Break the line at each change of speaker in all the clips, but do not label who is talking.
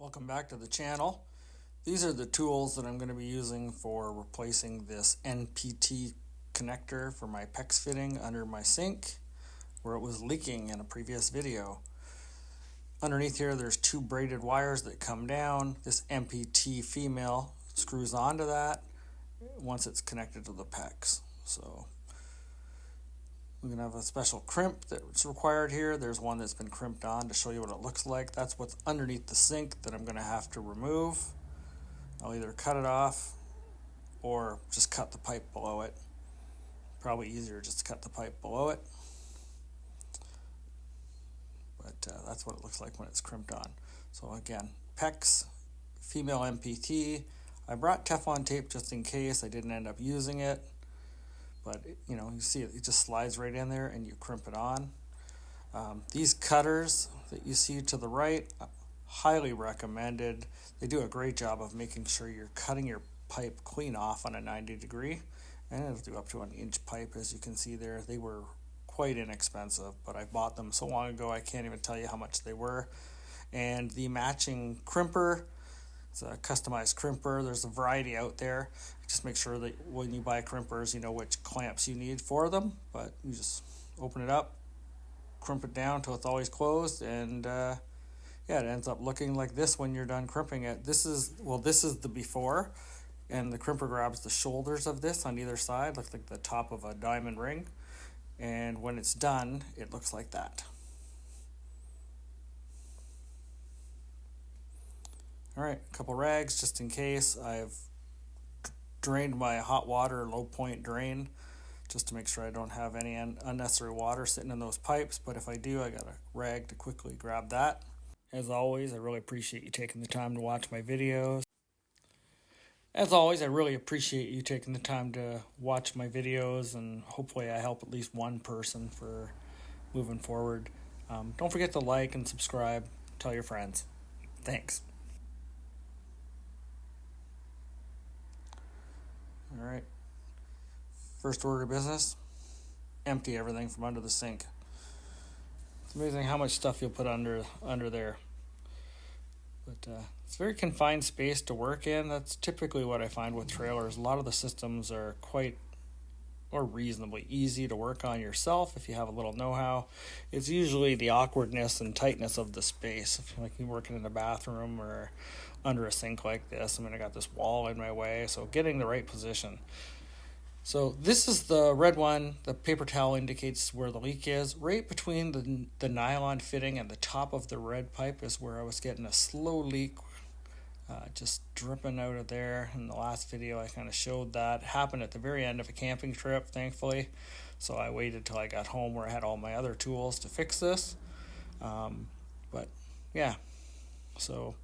Welcome back to the channel. These are the tools that I'm going to be using for replacing this NPT connector for my PEX fitting under my sink where it was leaking in a previous video. Underneath here there's two braided wires that come down. This NPT female screws onto that once it's connected to the PEX. So we're going to have a special crimp that's required here. There's one that's been crimped on to show you what it looks like. That's what's underneath the sink that I'm going to have to remove. I'll either cut it off or just cut the pipe below it. Probably easier just to cut the pipe below it. But that's what it looks like when it's crimped on. So again, PEX, female NPT. I brought Teflon tape just in case. I didn't end up using it. But you see it just slides right in there and you crimp it on. These cutters that you see to the right, highly recommended. They do a great job of making sure you're cutting your pipe clean off on a 90 degree, and it'll do up to an inch pipe. As you can see there, they were quite inexpensive, but I bought them so long ago I can't even tell you how much they were. And the matching crimper, it's a customized crimper. There's a variety out there. Just make sure that when you buy crimpers, you know which clamps you need for them. But you just open it up, crimp it down until it's always closed, and yeah, it ends up looking like this when you're done crimping it. This is the before, and the crimper grabs the shoulders of this on either side, looks like the top of a diamond ring. And when it's done, it looks like that. All right, a couple rags just in case. I've drained my hot water low point drain just to make sure I don't have any unnecessary water sitting in those pipes, but if I do, I got a rag to quickly grab that. As always, I really appreciate you taking the time to watch my videos. And hopefully I help at least one person for moving forward. Don't forget to like and subscribe. Tell your friends. Thanks. All right. First order of business, empty everything from under the sink. It's amazing how much stuff you'll put under there. But it's a very confined space to work in. That's typically what I find with trailers. A lot of the systems are reasonably easy to work on yourself if you have a little know-how. It's usually the awkwardness and tightness of the space. If you're working in a bathroom or under a sink like this, I got this wall in my way, so getting the right position. So this is the red one. The paper towel indicates where the leak is. Right between the nylon fitting and the top of the red pipe is where I was getting a slow leak, just dripping out of there. In the last video I kind of showed that. It happened at the very end of a camping trip, thankfully. So I waited till I got home where I had all my other tools to fix this. But yeah, so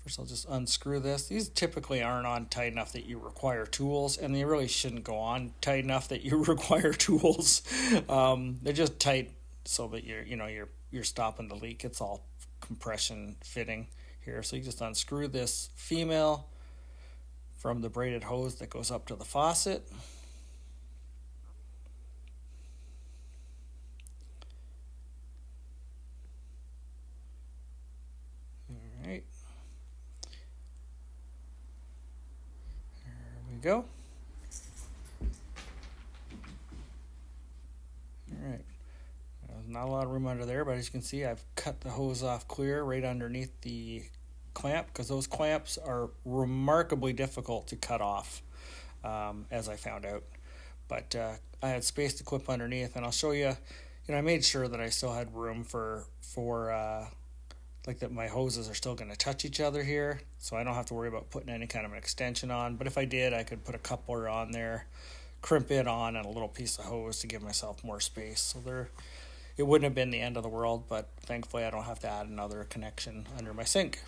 first I'll just unscrew this. These typically aren't on tight enough that you require tools, and they really shouldn't go on tight enough that you require tools. They're just tight so that you're stopping the leak. It's all compression fitting here. So you just unscrew this female from the braided hose that goes up to the faucet. All right. Go. Alright, there's not a lot of room under there, but as you can see I've cut the hose off clear right underneath the clamp, because those clamps are remarkably difficult to cut off, as I found out. But I had space to clip underneath, and I'll show you, I made sure that I still had room for like that my hoses are still going to touch each other here, so I don't have to worry about putting any kind of an extension on. But if I did, I could put a coupler on there, crimp it on, and a little piece of hose to give myself more space. So it wouldn't have been the end of the world, but thankfully I don't have to add another connection under my sink.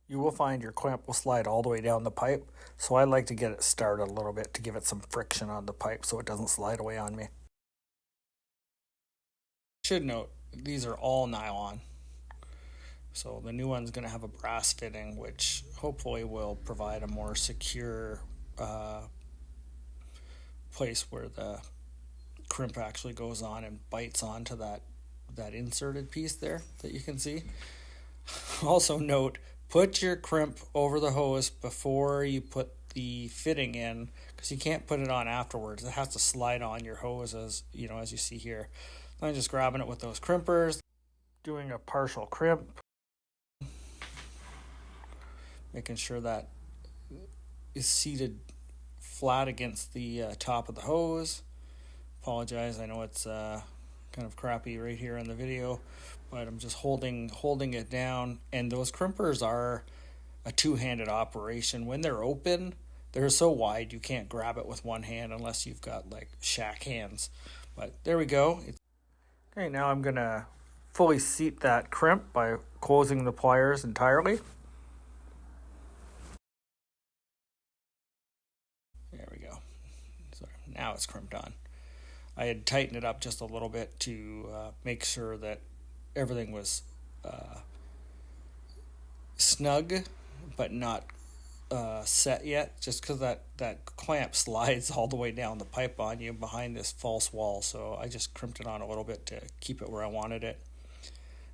You will find your clamp will slide all the way down the pipe, so I like to get it started a little bit to give it some friction on the pipe so it doesn't slide away on me. Should note, these are all nylon. So the new one's going to have a brass fitting, which hopefully will provide a more secure place where the crimp actually goes on and bites onto that that inserted piece there that you can see. Also note, put your crimp over the hose before you put the fitting in, because you can't put it on afterwards. It has to slide on your hose, as you know, as you see here. I'm just grabbing it with those crimpers, doing a partial crimp, making sure that is seated flat against the top of the hose. Apologize, I know it's kind of crappy right here in the video, but I'm just holding it down. And those crimpers are a two-handed operation. When they're open, they're so wide you can't grab it with one hand unless you've got like shack hands. But there we go. Okay, now I'm gonna fully seat that crimp by closing the pliers entirely. There we go. So now it's crimped on. I had tightened it up just a little bit to make sure that everything was snug, but not set yet, just because that clamp slides all the way down the pipe on you behind this false wall. So I just crimped it on a little bit to keep it where I wanted it.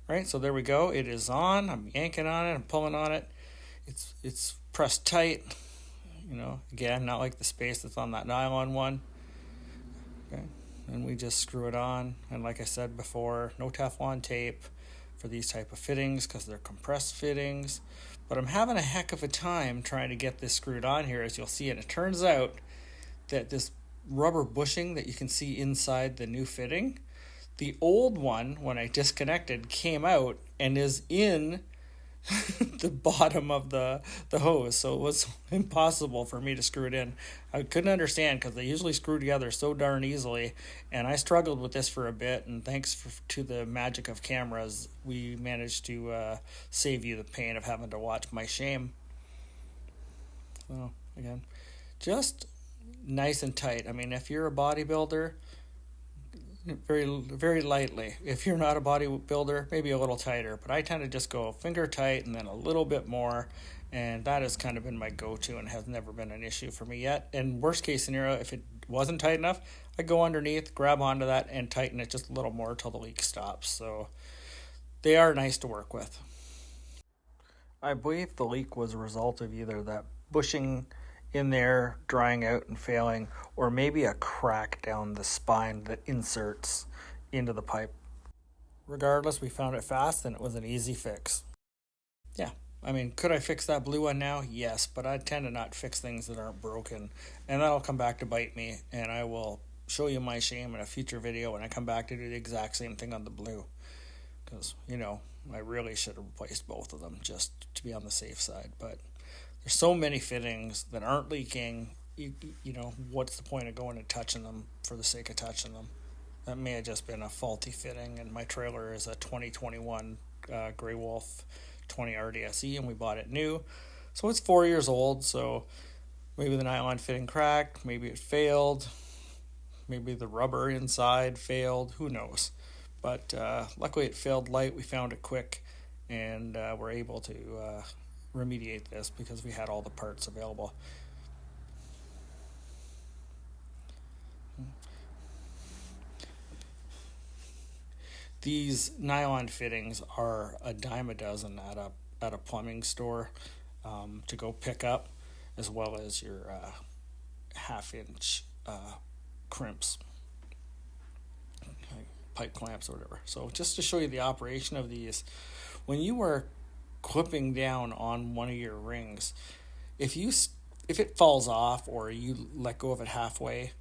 All right, so there we go. It is on. I'm yanking on it. I'm pulling on it. It's pressed tight. You know, again, not like the space that's on that nylon one. Okay, and we just screw it on. And like I said before, no Teflon tape for these type of fittings because they're compressed fittings. But I'm having a heck of a time trying to get this screwed on here, as you'll see. And it turns out that this rubber bushing that you can see inside the new fitting, the old one, when I disconnected, came out and is in the bottom of the hose. So it was impossible for me to screw it in. I couldn't understand because they usually screw together so darn easily. And I struggled with this for a bit. And thanks to the magic of cameras, we managed to save you the pain of having to watch my shame. So again, just nice and tight. I mean, if you're a bodybuilder, very lightly. If you're not a bodybuilder, maybe a little tighter, but I tend to just go finger tight and then a little bit more, and that has kind of been my go-to and has never been an issue for me yet. And worst case scenario, if it wasn't tight enough, I go underneath, grab onto that, and tighten it just a little more till the leak stops. So they are nice to work with. I believe the leak was a result of either that bushing in there drying out and failing, or maybe a crack down the spine that inserts into the pipe. Regardless, we found it fast and it was an easy fix. Yeah, I mean, could I fix that blue one now? Yes, but I tend to not fix things that aren't broken, and that'll come back to bite me, and I will show you my shame in a future video when I come back to do the exact same thing on the blue, because, you know, I really should have replaced both of them just to be on the safe side. But there's so many fittings that aren't leaking. You know, what's the point of going and touching them for the sake of touching them? That may have just been a faulty fitting, and my trailer is a 2021 Grey Wolf 20 RDSE, and we bought it new. So it's 4 years old, so maybe the nylon fitting cracked, maybe it failed, maybe the rubber inside failed, who knows. But luckily it failed light, we found it quick, and we're able to remediate this because we had all the parts available. These nylon fittings are a dime a dozen at a plumbing store to go pick up, as well as your half-inch crimps, pipe clamps or whatever. So just to show you the operation of these, when you are clipping down on one of your rings, if it falls off or you let go of it halfway,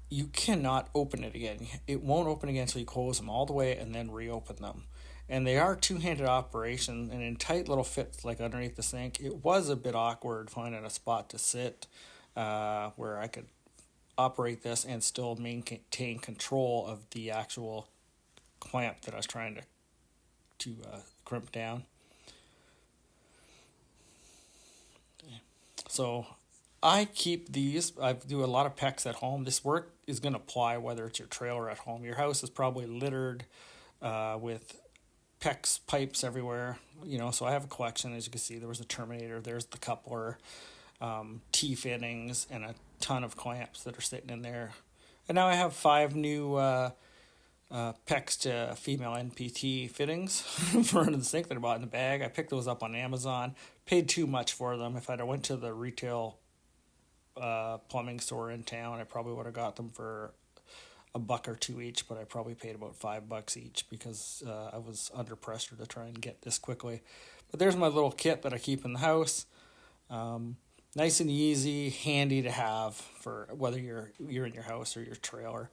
you cannot open it again. It won't open again until you close them all the way and then reopen them. And they are two-handed operations, and in tight little fits like underneath the sink, it was a bit awkward finding a spot to sit where I could operate this and still maintain control of the actual clamp that I was trying to crimp down. So I keep these. I do a lot of PEX at home. This work is going to apply whether it's your trailer or at home. Your house is probably littered with PEX pipes everywhere. You know, so I have a collection. As you can see, there was a terminator. There's the coupler, T fittings, and a ton of clamps that are sitting in there. And now I have 5 new PEX female NPT fittings for under the sink that I bought in the bag. I picked those up on Amazon. Paid too much for them. If I'd went to the retail plumbing store in town, I probably would have got them for $1 or $2 each, but I probably paid about $5 each because I was under pressure to try and get this quickly. But there's my little kit that I keep in the house. Nice and easy, handy to have for whether you're in your house or your trailer.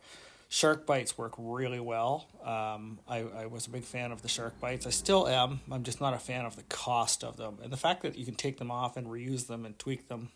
Shark bites work really well. I was a big fan of the shark bites. I still am. I'm just not a fan of the cost of them. And the fact that you can take them off and reuse them and tweak them